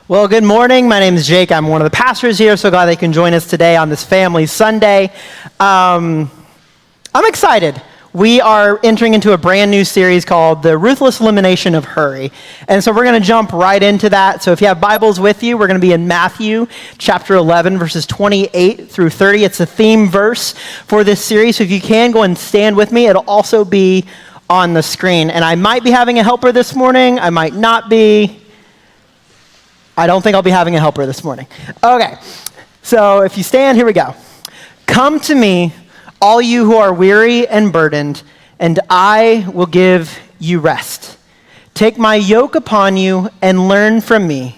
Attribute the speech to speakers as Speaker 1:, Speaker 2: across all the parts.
Speaker 1: Well, good morning. My name is Jake. I'm one of the pastors here. So glad they can join us today on this Family Sunday. I'm excited. We are entering into a brand new series called The Ruthless Elimination of Hurry. And so we're going to jump right into that. So if you have Bibles with you, we're going to be in Matthew chapter 11, verses 28 through 30. It's a theme verse for this series. So if you can, go and stand with me. It'll also be on the screen. And I might be having a helper this morning. I might not be. I don't think I'll be having a helper this morning. Okay, so if you stand, here we go. Come to me, all you who are weary and burdened, and I will give you rest. Take my yoke upon you and learn from me,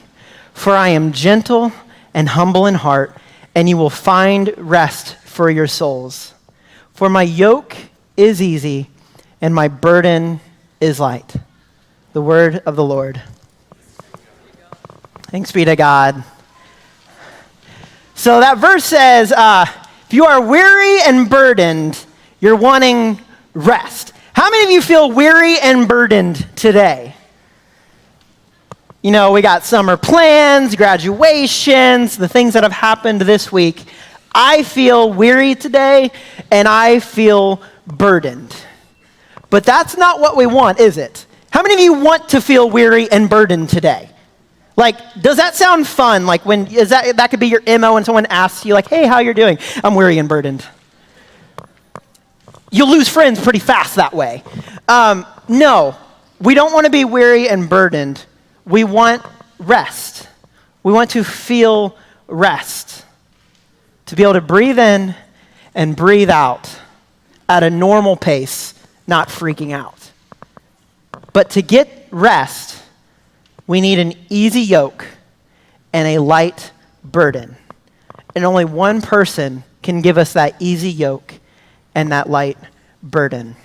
Speaker 1: for I am gentle and humble in heart, and you will find rest for your souls. For my yoke is easy, and my burden is light. The word of the Lord. Thanks be to God. So that verse says, if you are weary and burdened, you're wanting rest. How many of you feel weary and burdened today? You know, we got summer plans, graduations, the things that have happened this week. I feel weary today, and I feel burdened. But that's not what we want, is it? How many of you want to feel weary and burdened today? Like, does that sound fun? Like, that could be your MO when someone asks you, like, hey, how you're doing? I'm weary and burdened. You'll lose friends pretty fast that way. No, we don't want to be weary and burdened. We want rest. We want to feel rest. To be able to breathe in and breathe out at a normal pace, not freaking out. But to get rest, we need an easy yoke and a light burden. And only one person can give us that easy yoke and that light burden.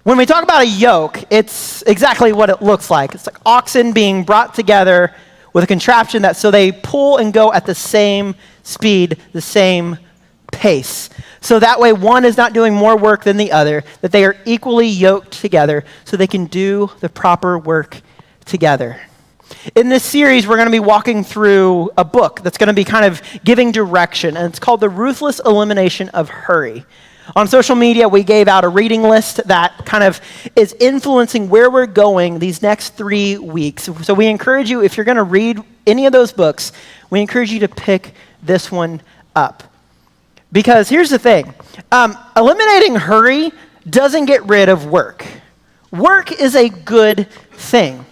Speaker 1: When we talk about a yoke, it's exactly what it looks like. It's like oxen being brought together with a contraption so they pull and go at the same speed, the same pace. So that way one is not doing more work than the other, that they are equally yoked together so they can do the proper work together. In this series, we're going to be walking through a book that's going to be kind of giving direction, and it's called The Ruthless Elimination of Hurry. On social media, we gave out a reading list that kind of is influencing where we're going these next 3 weeks. So we encourage you, if you're going to read any of those books, we encourage you to pick this one up. Because here's the thing, eliminating hurry doesn't get rid of work. Work is a good thing.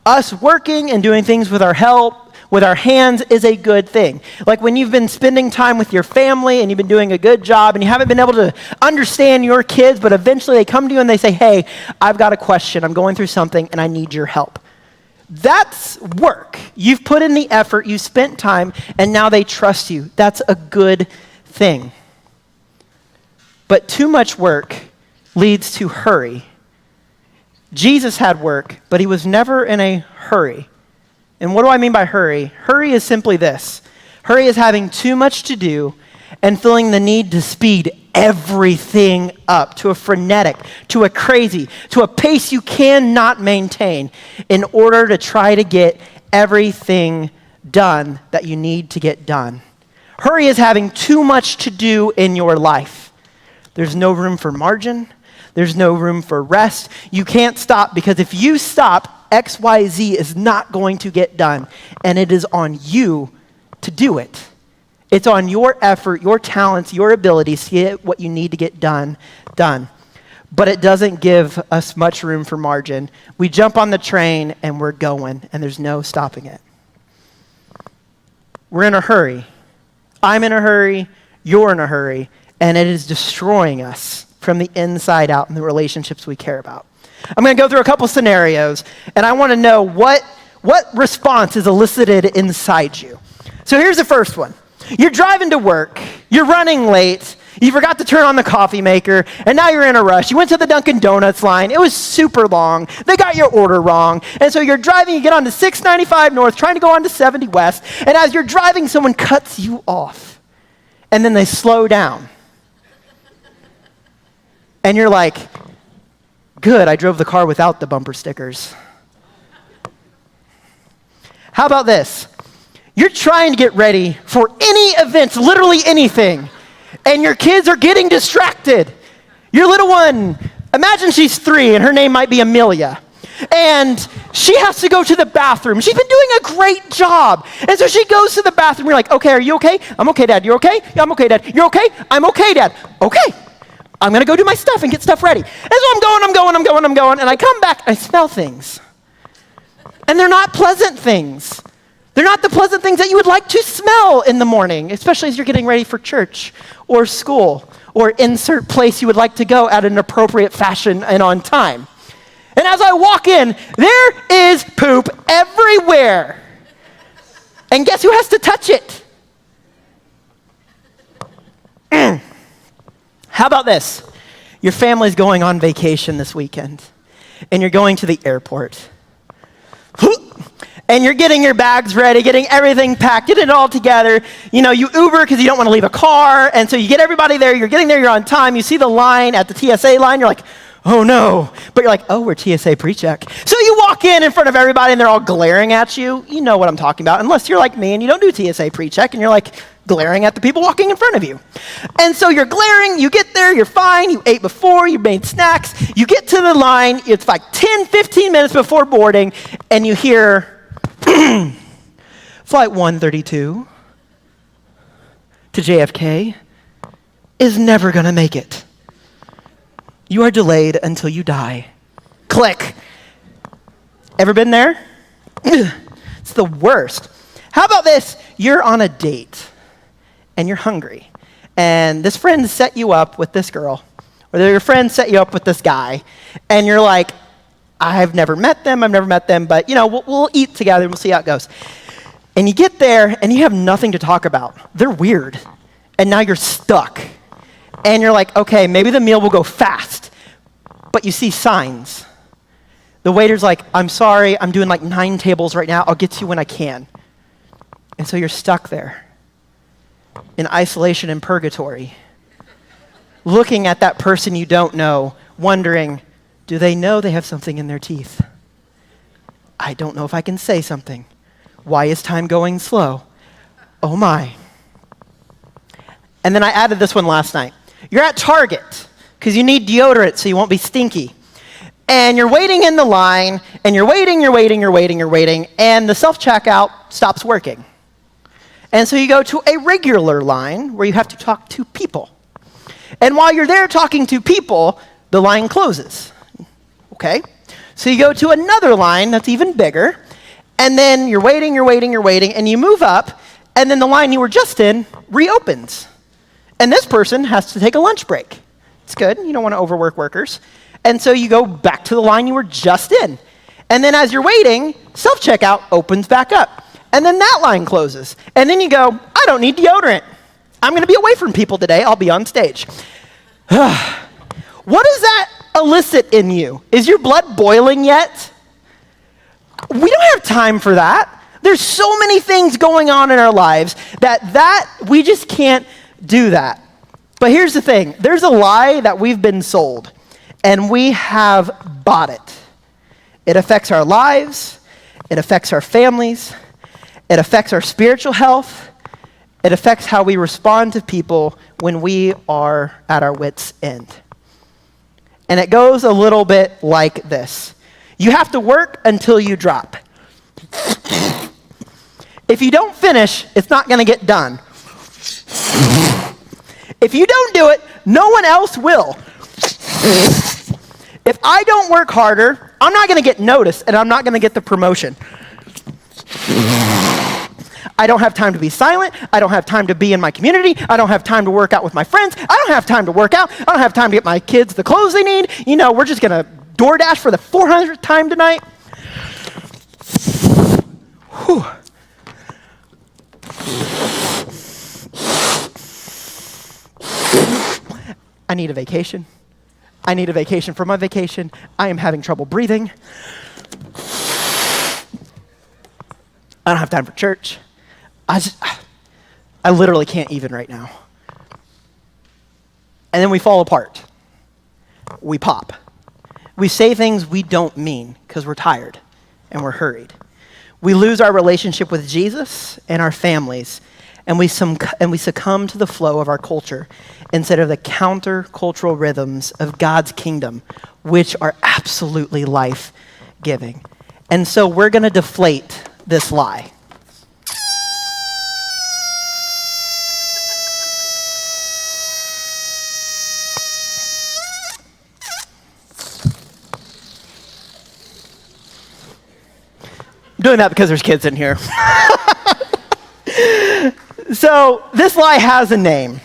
Speaker 1: Us working and doing things with our help, with our hands, is a good thing. Like when you've been spending time with your family and you've been doing a good job and you haven't been able to understand your kids, but eventually they come to you and they say, hey, I've got a question, I'm going through something and I need your help. That's work. You've put in the effort, you spent time, and now they trust you. That's a good thing. But too much work leads to hurry. Jesus had work, but he was never in a hurry. And what do I mean by hurry? Hurry is simply this. Hurry is having too much to do and feeling the need to speed everything up to a frenetic, to a crazy, to a pace you cannot maintain in order to try to get everything done that you need to get done. Hurry is having too much to do in your life. There's no room for margin. There's no room for rest. You can't stop, because if you stop, XYZ is not going to get done. And it is on you to do it. It's on your effort, your talents, your abilities to get what you need to get done. But it doesn't give us much room for margin. We jump on the train and we're going, and there's no stopping it. We're in a hurry. I'm in a hurry. You're in a hurry. And it is destroying us from the inside out in the relationships we care about. I'm going to go through a couple scenarios, and I want to know what response is elicited inside you. So here's the first one. You're driving to work, you're running late, you forgot to turn on the coffee maker, and now you're in a rush. You went to the Dunkin' Donuts line, it was super long, they got your order wrong, and so you're driving, you get onto 695 North, trying to go onto 70 West, and as you're driving, someone cuts you off, and then they slow down. And you're like, good, I drove the car without the bumper stickers. How about this? You're trying to get ready for any events, literally anything, and your kids are getting distracted. Your little one, imagine she's 3 and her name might be Amelia. And she has to go to the bathroom. She's been doing a great job. And so she goes to the bathroom. You're like, okay, are you okay? I'm okay, Dad. You're okay? Yeah, I'm okay, Dad. You're okay? I'm okay, Dad. Okay. I'm going to go do my stuff and get stuff ready. And so I'm going, and I come back, I smell things. And they're not pleasant things. They're not the pleasant things that you would like to smell in the morning, especially as you're getting ready for church or school or insert place you would like to go at an appropriate fashion and on time. And as I walk in, there is poop everywhere. And guess who has to touch it? How about this? Your family's going on vacation this weekend, and you're going to the airport. And you're getting your bags ready, getting everything packed, getting it all together. You know, you Uber because you don't want to leave a car, and so you get everybody there, you're getting there, you're on time, you see the line at the TSA line, you're like, oh no. But you're like, oh, we're TSA pre-check. So you walk in front of everybody and they're all glaring at you. You know what I'm talking about, unless you're like me and you don't do TSA pre-check and you're like glaring at the people walking in front of you. And so you're glaring, you get there, you're fine, you ate before, you made snacks, you get to the line, it's like 10, 15 minutes before boarding, and you hear, Flight 132 to JFK is never gonna make it. You are delayed until you die. Click. Ever been there? It's the worst. How about this? You're on a date and you're hungry. And this friend set you up with this girl, or your friend set you up with this guy, and you're like, I've never met them, but you know, we'll eat together and we'll see how it goes. And you get there and you have nothing to talk about. They're weird. And now you're stuck. And you're like, okay, maybe the meal will go fast. But you see signs. The waiter's like, I'm sorry, I'm doing like 9 tables right now. I'll get to you when I can. And so you're stuck there in isolation and purgatory, looking at that person you don't know, wondering, do they know they have something in their teeth? I don't know if I can say something. Why is time going slow? Oh my. And then I added this one last night. You're at Target because you need deodorant so you won't be stinky. And you're waiting in the line, and you're waiting, and the self-checkout stops working. And so you go to a regular line where you have to talk to people. And while you're there talking to people, the line closes. Okay? So you go to another line that's even bigger, and then you're waiting, and you move up, and then the line you were just in reopens. And this person has to take a lunch break. It's good. You don't want to overwork workers. And so you go back to the line you were just in. And then as you're waiting, self-checkout opens back up. And then that line closes. And then you go, I don't need deodorant. I'm going to be away from people today. I'll be on stage. What does that elicit in you? Is your blood boiling yet? We don't have time for that. There's so many things going on in our lives that we just can't do that. But here's the thing. There's a lie that we've been sold, and we have bought it. It affects our lives. It affects our families. It affects our spiritual health. It affects how we respond to people when we are at our wits' end. And it goes a little bit like this. You have to work until you drop. If you don't finish, it's not going to get done. If you don't do it, no one else will. If I don't work harder, I'm not going to get noticed, and I'm not going to get the promotion. I don't have time to be silent. I don't have time to be in my community. I don't have time to work out with my friends. I don't have time to work out. I don't have time to get my kids the clothes they need. You know, we're just going to DoorDash for the 400th time tonight. Whew. I need a vacation. I need a vacation from my vacation. I am having trouble breathing. I don't have time for church. I literally can't even right now. And then we fall apart. We pop. We say things we don't mean because we're tired and we're hurried. We lose our relationship with Jesus and our families, and we succumb to the flow of our culture instead of the counter-cultural rhythms of God's kingdom, which are absolutely life-giving. And so we're going to deflate this lie. I'm doing that because there's kids in here. So this lie has a name,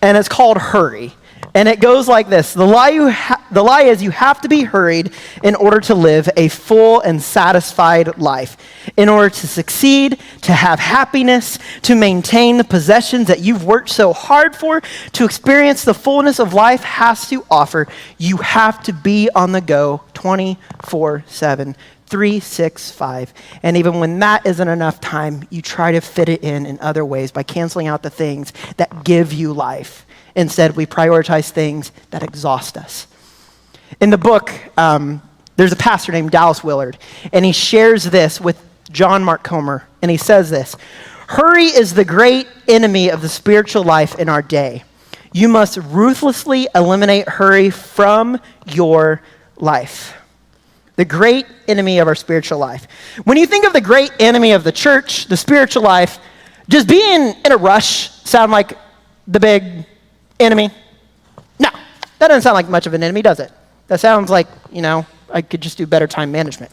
Speaker 1: and it's called hurry. And it goes like this. The lie is you have to be hurried in order to live a full and satisfied life. In order to succeed, to have happiness, to maintain the possessions that you've worked so hard for, to experience the fullness of life has to offer, you have to be on the go 24/7. 365. And even when that isn't enough time, you try to fit it in other ways by canceling out the things that give you life. Instead, we prioritize things that exhaust us. In the book, there's a pastor named Dallas Willard, and he shares this with John Mark Comer, and he says this: hurry is the great enemy of the spiritual life in our day. You must ruthlessly eliminate hurry from your life. The great enemy of our spiritual life. When you think of the great enemy of the church, the spiritual life, does being in a rush sound like the big enemy? No, that doesn't sound like much of an enemy, does it? That sounds like, I could just do better time management.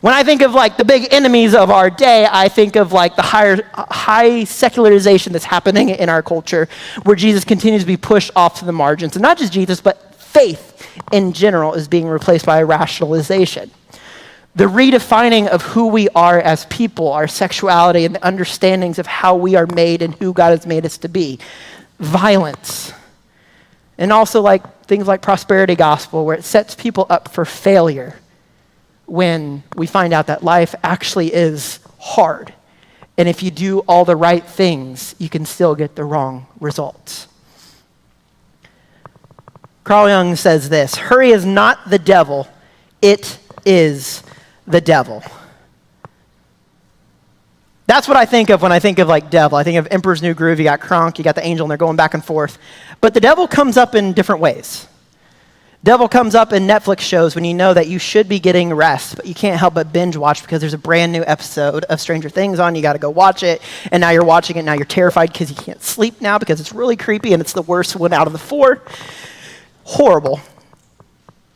Speaker 1: When I think of like the big enemies of our day, I think of like the high secularization that's happening in our culture, where Jesus continues to be pushed off to the margins. And not just Jesus, but faith in general is being replaced by a rationalization. The redefining of who we are as people, our sexuality, and the understandings of how we are made and who God has made us to be. Violence. And also like things like prosperity gospel, where it sets people up for failure when we find out that life actually is hard. And if you do all the right things, you can still get the wrong results. Carl Jung says this: hurry is not the devil, it is the devil. That's what I think of when I think of like devil. I think of Emperor's New Groove. You got Kronk, you got the angel, and they're going back and forth. But the devil comes up in different ways. Devil comes up in Netflix shows when you know that you should be getting rest, but you can't help but binge watch because there's a brand new episode of Stranger Things on. You got to go watch it, and now you're watching it. Now you're terrified because you can't sleep now because it's really creepy, and it's the worst one out of the 4. Horrible.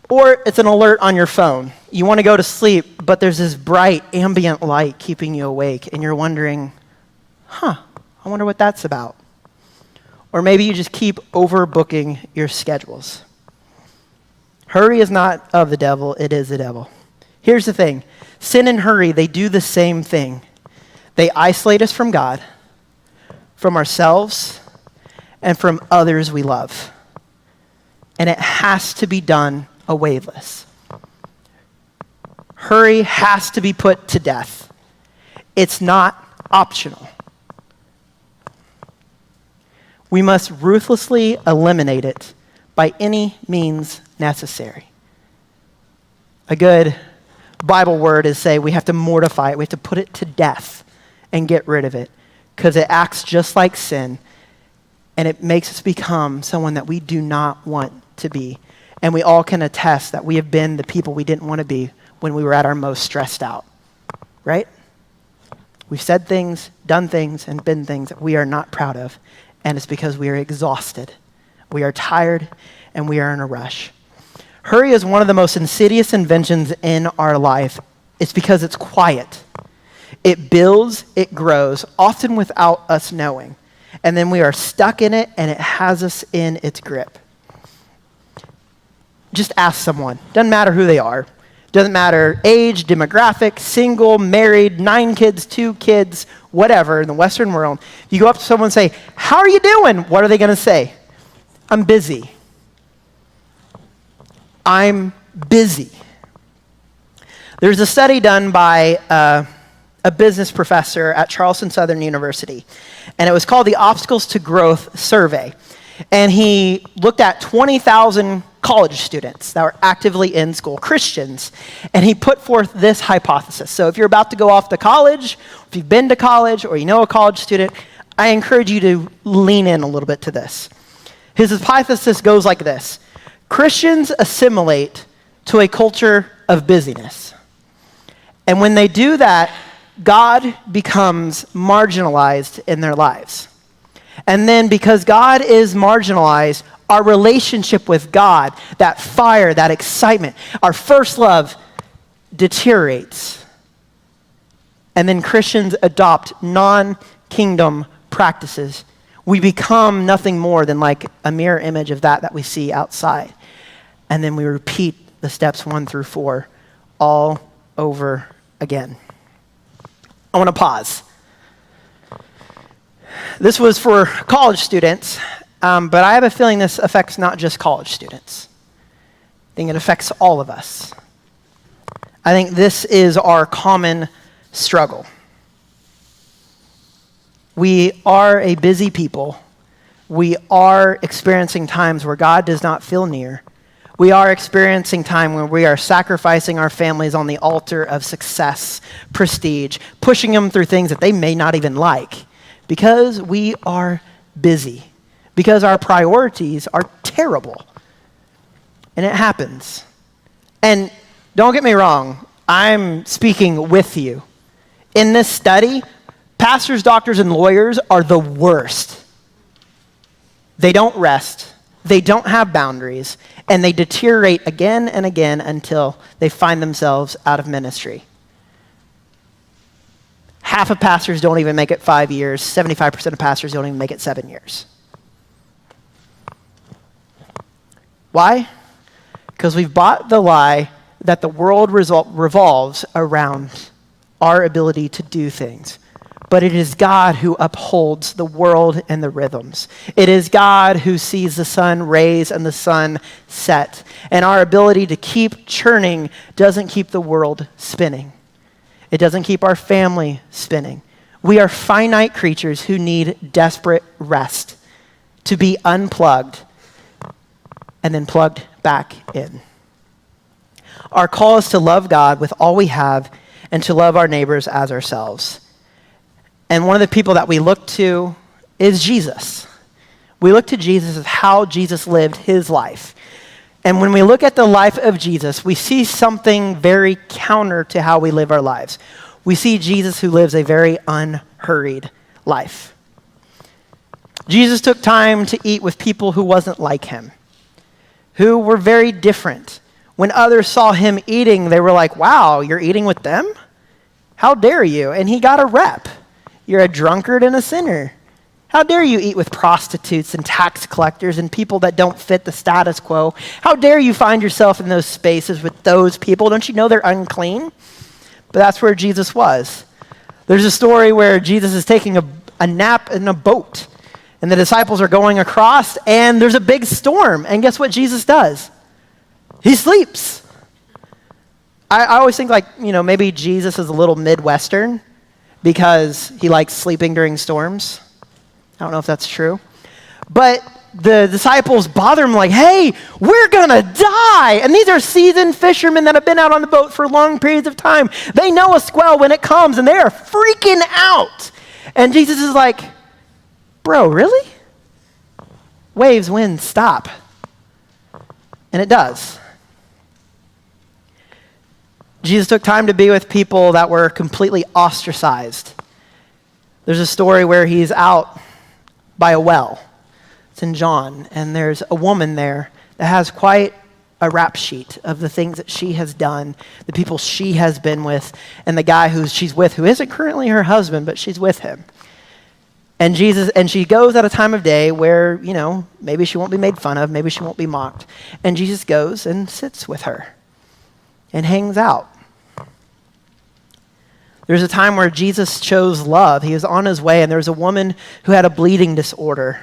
Speaker 1: Or it's an alert on your phone. You want to go to sleep, but there's this bright ambient light keeping you awake, and you're wondering, I wonder what that's about. Or maybe you just keep overbooking your schedules. Hurry is not of the devil, it is the devil. Here's the thing. Sin and hurry, they do the same thing. They isolate us from God, from ourselves, and from others we love. And it has to be done a waveless. Hurry has to be put to death. It's not optional. We must ruthlessly eliminate it by any means necessary. A good Bible word is say we have to mortify it. We have to put it to death and get rid of it because it acts just like sin and it makes us become someone that we do not want to be. And we all can attest that we have been the people we didn't want to be when we were at our most stressed out, right? We've said things, done things, and been things that we are not proud of, and it's because we are exhausted. We are tired, and we are in a rush. Hurry is one of the most insidious inventions in our life. It's because it's quiet. It builds, it grows, often without us knowing. And then we are stuck in it, and it has us in its grip. Just ask someone. Doesn't matter who they are. Doesn't matter age, demographic, single, married, 9 kids, 2 kids, whatever in the Western world. You go up to someone and say, "How are you doing?" What are they going to say? "I'm busy." I'm busy. There's a study done by a business professor at Charleston Southern University, and it was called the Obstacles to Growth Survey. And he looked at 20,000 college students that were actively in school, Christians. And he put forth this hypothesis. So if you're about to go off to college, if you've been to college, or you know a college student, I encourage you to lean in a little bit to this. His hypothesis goes like this: Christians assimilate to a culture of busyness. And when they do that, God becomes marginalized in their lives. And then because God is marginalized, our relationship with God, that fire, that excitement, our first love deteriorates. And then Christians adopt non-kingdom practices. We become nothing more than like a mirror image of that we see outside. And then we repeat the steps 1 through 4 all over again. I want to pause. This was for college students, but I have a feeling this affects not just college students. I think it affects all of us. I think this is our common struggle. We are a busy people. We are experiencing times where God does not feel near. We are experiencing time where we are sacrificing our families on the altar of success, prestige, pushing them through things that they may not even like, because we are busy, because our priorities are terrible. And it happens. And don't get me wrong, I'm speaking with you. In this study, pastors, doctors, and lawyers are the worst. They don't rest, they don't have boundaries, and they deteriorate again and again until they find themselves out of ministry. Half of pastors don't even make it 5 years. 75% of pastors don't even make it 7 years. Why? Because we've bought the lie that the world revolves around our ability to do things. But it is God who upholds the world and the rhythms. It is God who sees the sun rise and the sun set. And our ability to keep churning doesn't keep the world spinning. It doesn't keep our family spinning. We are finite creatures who need desperate rest, to be unplugged and then plugged back in. Our call is to love God with all we have and to love our neighbors as ourselves. And one of the people that we look to is Jesus. We look to Jesus as how Jesus lived his life. And when we look at the life of Jesus, we see something very counter to how we live our lives. We see Jesus who lives a very unhurried life. Jesus took time to eat with people who wasn't like him, who were very different. When others saw him eating, they were like, wow, you're eating with them? How dare you? And he got a rep. You're a drunkard and a sinner. How dare you eat with prostitutes and tax collectors and people that don't fit the status quo? How dare you find yourself in those spaces with those people? Don't you know they're unclean? But that's where Jesus was. There's a story where Jesus is taking a nap in a boat, and the disciples are going across, and there's a big storm. And guess what Jesus does? He sleeps. I always think maybe Jesus is a little Midwestern because he likes sleeping during storms. I don't know if that's true. But the disciples bother him like, hey, we're going to die. And these are seasoned fishermen that have been out on the boat for long periods of time. They know a squall when it comes, and they are freaking out. And Jesus is like, bro, really? Waves, wind, stop. And it does. Jesus took time to be with people that were completely ostracized. There's a story where he's out by a well. It's in John, and there's a woman there that has quite a rap sheet of the things that she has done, the people she has been with, and the guy who she's with, who isn't currently her husband, but she's with him. And she goes at a time of day where, maybe she won't be made fun of, maybe she won't be mocked. And Jesus goes and sits with her and hangs out. There's a time where Jesus chose love. He was on his way, and there was a woman who had a bleeding disorder,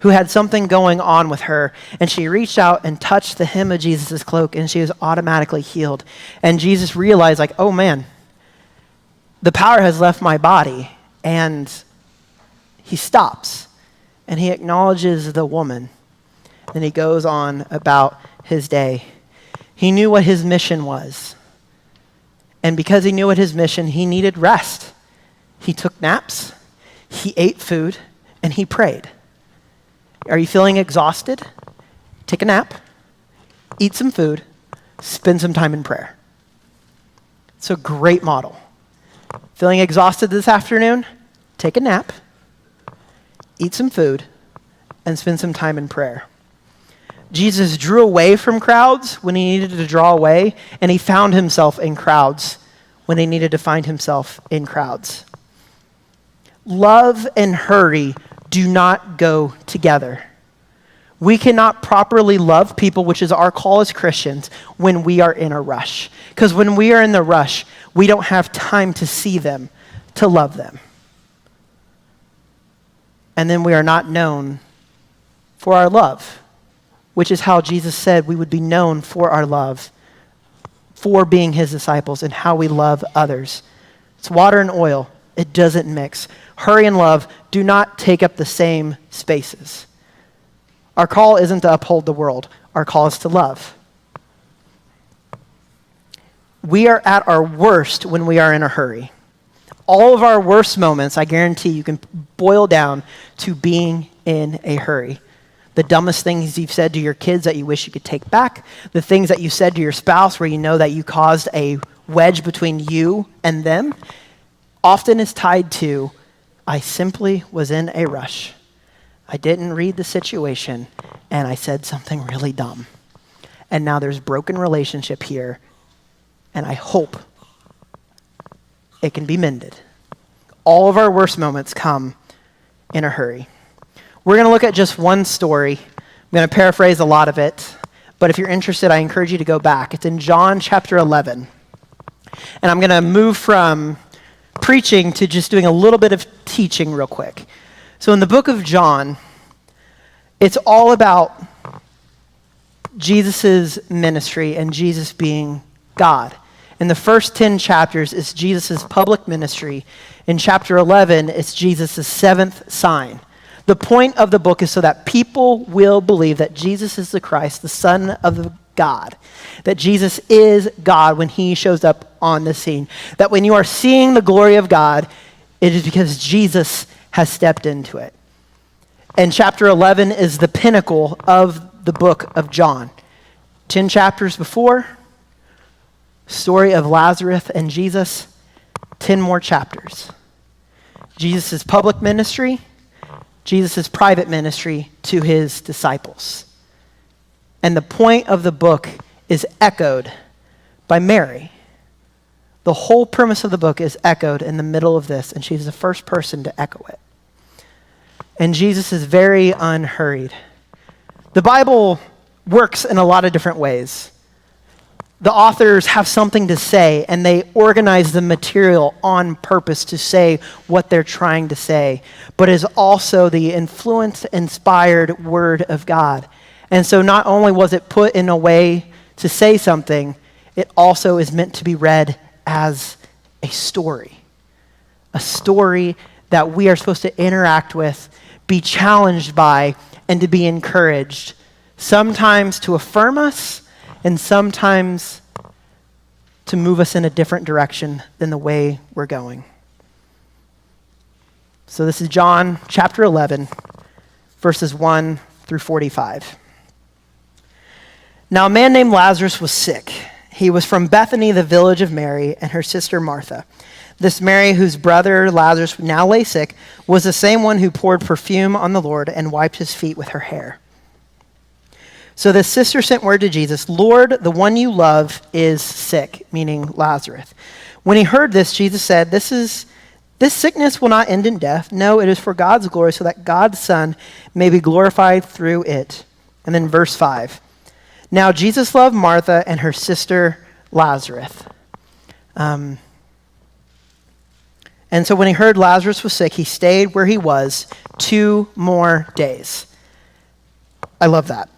Speaker 1: who had something going on with her, and she reached out and touched the hem of Jesus' cloak, and she was automatically healed. And Jesus realized, oh man, the power has left my body, and he stops, and he acknowledges the woman, Then he goes on about his day. He knew what his mission was. And because he knew what his mission, he needed rest. He took naps, he ate food, and he prayed. Are you feeling exhausted? Take a nap, eat some food, spend some time in prayer. It's a great model. Feeling exhausted this afternoon? Take a nap, eat some food, and spend some time in prayer. Jesus drew away from crowds when he needed to draw away, and he found himself in crowds when he needed to find himself in crowds. Love and hurry do not go together. We cannot properly love people, which is our call as Christians, when we are in a rush. Because when we are in the rush, we don't have time to see them, to love them. And then we are not known for our love, which is how Jesus said we would be known for our love, for being his disciples and how we love others. It's water and oil. It doesn't mix. Hurry and love do not take up the same spaces. Our call isn't to uphold the world. Our call is to love. We are at our worst when we are in a hurry. All of our worst moments, I guarantee you can boil down to being in a hurry. The dumbest things you've said to your kids that you wish you could take back, the things that you said to your spouse where you know that you caused a wedge between you and them, often is tied to, I simply was in a rush. I didn't read the situation, and I said something really dumb. And now there's broken relationship here, and I hope it can be mended. All of our worst moments come in a hurry. We're going to look at just one story. I'm going to paraphrase a lot of it, but if you're interested, I encourage you to go back. It's in John chapter 11. And I'm going to move from preaching to just doing a little bit of teaching real quick. So in the book of John, it's all about Jesus' ministry and Jesus being God. In the first 10 chapters, it's Jesus' public ministry. In chapter 11, it's Jesus' seventh sign. The point of the book is so that people will believe that Jesus is the Christ, the Son of God. That Jesus is God when he shows up on the scene. That when you are seeing the glory of God, it is because Jesus has stepped into it. And chapter 11 is the pinnacle of the book of John. 10 chapters before, story of Lazarus and Jesus, 10 more chapters. Jesus' public ministry, Jesus' private ministry to his disciples. And the point of the book is echoed by Mary. The whole premise of the book is echoed in the middle of this, and she's the first person to echo it. And Jesus is very unhurried. The Bible works in a lot of different ways. The authors have something to say, and they organize the material on purpose to say what they're trying to say, but is also the influenced, inspired word of God. And so not only was it put in a way to say something, it also is meant to be read as a story that we are supposed to interact with, be challenged by, and to be encouraged, sometimes to affirm us, and sometimes to move us in a different direction than the way we're going. So this is John chapter 11, verses 1 through 45. Now a man named Lazarus was sick. He was from Bethany, the village of Mary, and her sister Martha. This Mary, whose brother Lazarus now lay sick, was the same one who poured perfume on the Lord and wiped his feet with her hair. So the sister sent word to Jesus, Lord, the one you love is sick, meaning Lazarus. When he heard this, Jesus said, this sickness will not end in death. No, it is for God's glory, so that God's Son may be glorified through it. And then verse 5. Now Jesus loved Martha and her sister Lazarus. And so when he heard Lazarus was sick, he stayed where he was 2 more days. I love that.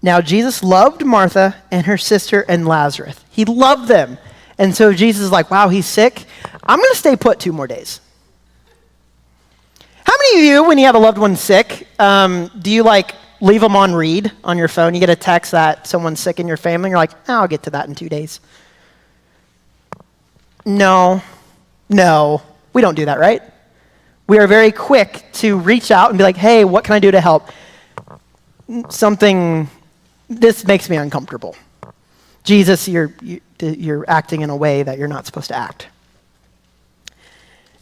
Speaker 1: Now Jesus loved Martha and her sister and Lazarus. He loved them. And so Jesus is like, wow, he's sick. I'm going to stay put 2 more days. How many of you, when you have a loved one sick, do you leave them on read on your phone. You get a text that someone's sick in your family, you're like, I'll get to that in 2 days. No, we don't do that, right? We are very quick to reach out and be like, hey, what can I do to help? This makes me uncomfortable. Jesus, you're acting in a way that you're not supposed to act.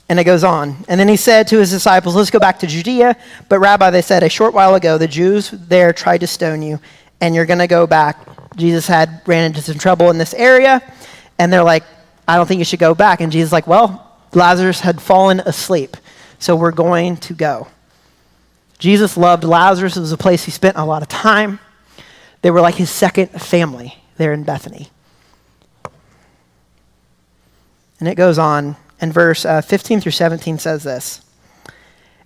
Speaker 1: And it goes on. And then he said to his disciples, let's go back to Judea. But Rabbi, they said, a short while ago, the Jews there tried to stone you, and you're going to go back. Jesus ran into some trouble in this area, and they're like, I don't think you should go back. And Jesus is like, well, Lazarus had fallen asleep, so we're going to go. Jesus loved Lazarus. It was a place he spent a lot of time. They were like his second family there in Bethany. And it goes on. And verse 15 through 17 says this.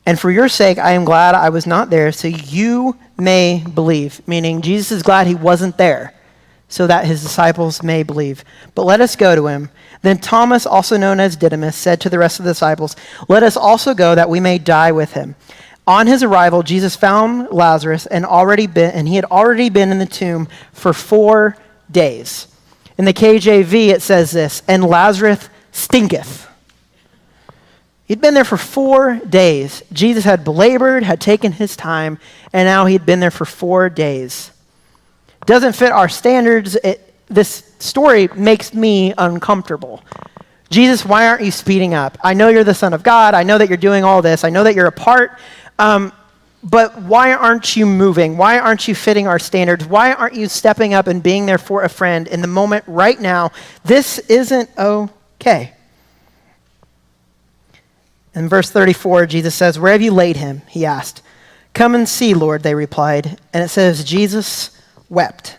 Speaker 1: And for your sake, I am glad I was not there, so you may believe. Meaning, Jesus is glad he wasn't there, so that his disciples may believe. But let us go to him. Then Thomas, also known as Didymus, said to the rest of the disciples, let us also go that we may die with him. On his arrival, Jesus found Lazarus and he had already been in the tomb for 4 days. In the KJV, it says this, and Lazarus stinketh. He'd been there for 4 days. Jesus had belabored, had taken his time, and now he'd been there for 4 days. Doesn't fit our standards. This story makes me uncomfortable. Jesus, why aren't you speeding up? I know you're the Son of God. I know that you're doing all this. I know that you're a part. But why aren't you moving? Why aren't you fitting our standards? Why aren't you stepping up and being there for a friend in the moment right now? This isn't okay. In verse 34, Jesus says, where have you laid him? He asked. Come and see, Lord, they replied. And it says, Jesus wept.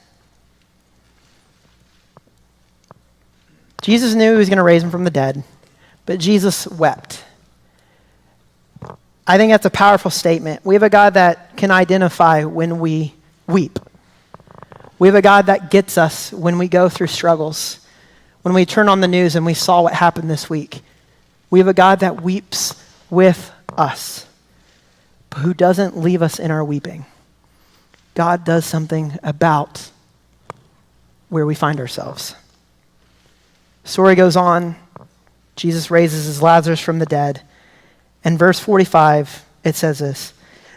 Speaker 1: Jesus knew he was going to raise him from the dead, but Jesus wept. I think that's a powerful statement. We have a God that can identify when we weep. We have a God that gets us when we go through struggles. When we turn on the news and we saw what happened this week. We have a God that weeps with us, but who doesn't leave us in our weeping. God does something about where we find ourselves. Story goes on. Jesus raises his Lazarus from the dead. And verse 45, it says this.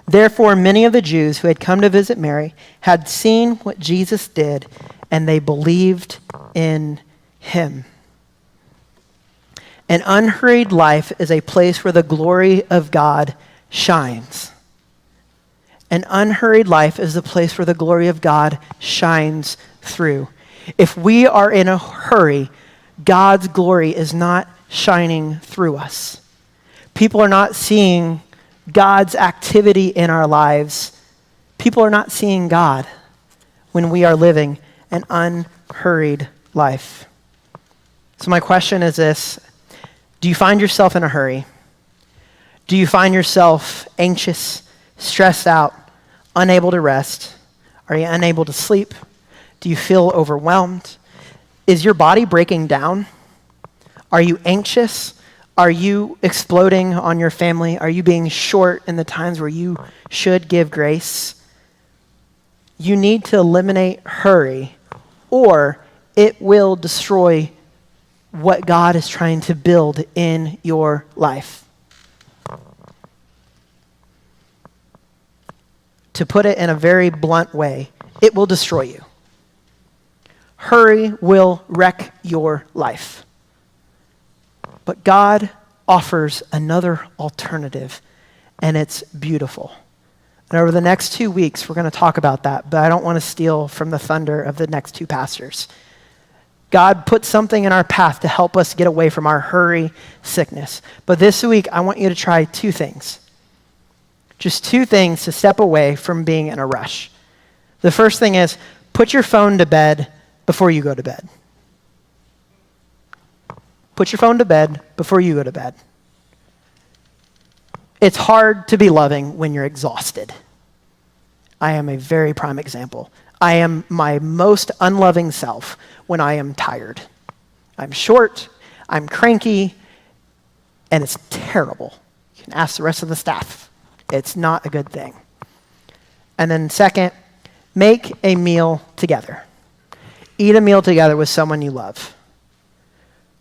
Speaker 1: Therefore, many of the Jews who had come to visit Mary had seen what Jesus did, and they believed in him. An unhurried life is a place where the glory of God shines. An unhurried life is the place where the glory of God shines through. If we are in a hurry, God's glory is not shining through us. People are not seeing God's activity in our lives. People are not seeing God when we are living an unhurried life. So my question is this. Do you find yourself in a hurry? Do you find yourself anxious, stressed out, unable to rest? Are you unable to sleep? Do you feel overwhelmed? Is your body breaking down? Are you anxious? Are you exploding on your family? Are you being short in the times where you should give grace? You need to eliminate hurry, or it will destroy what God is trying to build in your life. To put it in a very blunt way, it will destroy you. Hurry will wreck your life. But God offers another alternative, and it's beautiful. And over the next 2 weeks, we're going to talk about that, but I don't want to steal from the thunder of the next two pastors. God put something in our path to help us get away from our hurry sickness. But this week, I want you to try 2 things. Just 2 things to step away from being in a rush. The first thing is, put your phone to bed before you go to bed. Put your phone to bed before you go to bed. It's hard to be loving when you're exhausted. I am a very prime example. I am my most unloving self when I am tired. I'm short, I'm cranky, and it's terrible. You can ask the rest of the staff. It's not a good thing. And then second, make a meal together. Eat a meal together with someone you love.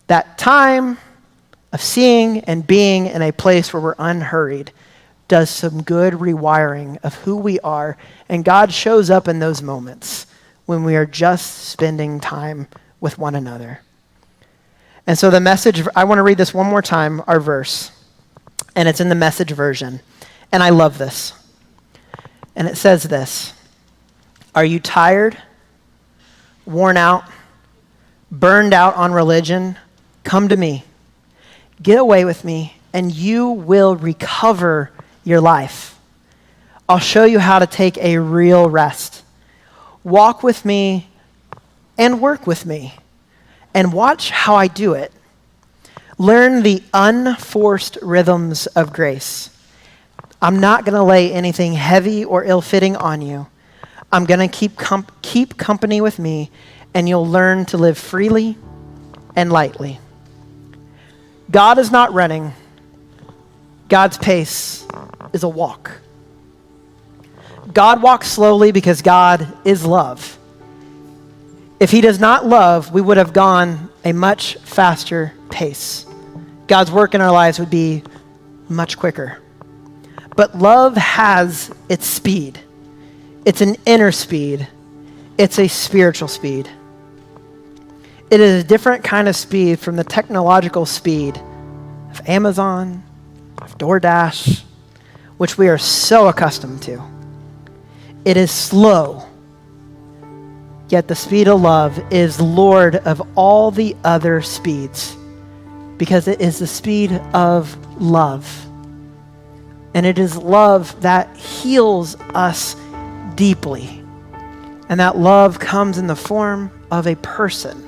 Speaker 1: That time of seeing and being in a place where we're unhurried does some good rewiring of who we are, and God shows up in those moments when we are just spending time with one another. And so the message, I want to read this one more time, our verse, and it's in the Message version, and I love this. And it says this: are you tired, worn out, burned out on religion? Come to me. Get away with me, and you will recover your life. I'll show you how to take a real rest. Walk with me and work with me, and watch how I do it. Learn the unforced rhythms of grace. I'm not going to lay anything heavy or ill-fitting on you. I'm going to keep company with me, and you'll learn to live freely and lightly. God is not running. God's pace is a walk. God walks slowly because God is love. If he does not love, we would have gone a much faster pace. God's work in our lives would be much quicker. But love has its speed. It's an inner speed. It's a spiritual speed. It is a different kind of speed from the technological speed of Amazon, of DoorDash, which we are so accustomed to. It is slow, yet the speed of love is Lord of all the other speeds, because it is the speed of love. And it is love that heals us deeply. And that love comes in the form of a person,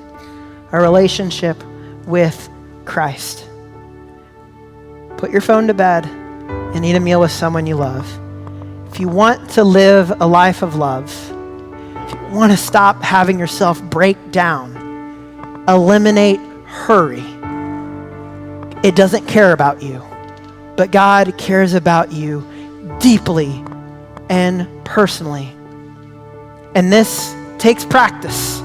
Speaker 1: a relationship with Christ. Put your phone to bed and eat a meal with someone you love. If you want to live a life of love, if you want to stop having yourself break down, eliminate hurry. It doesn't care about you, but God cares about you deeply and personally. And this takes practice.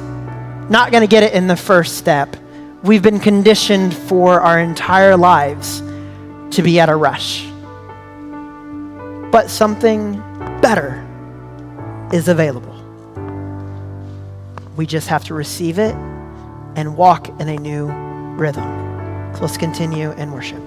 Speaker 1: Not going to get it in the first step. We've been conditioned for our entire lives to be at a rush. But something better is available. We just have to receive it and walk in a new rhythm. So let's continue in worship.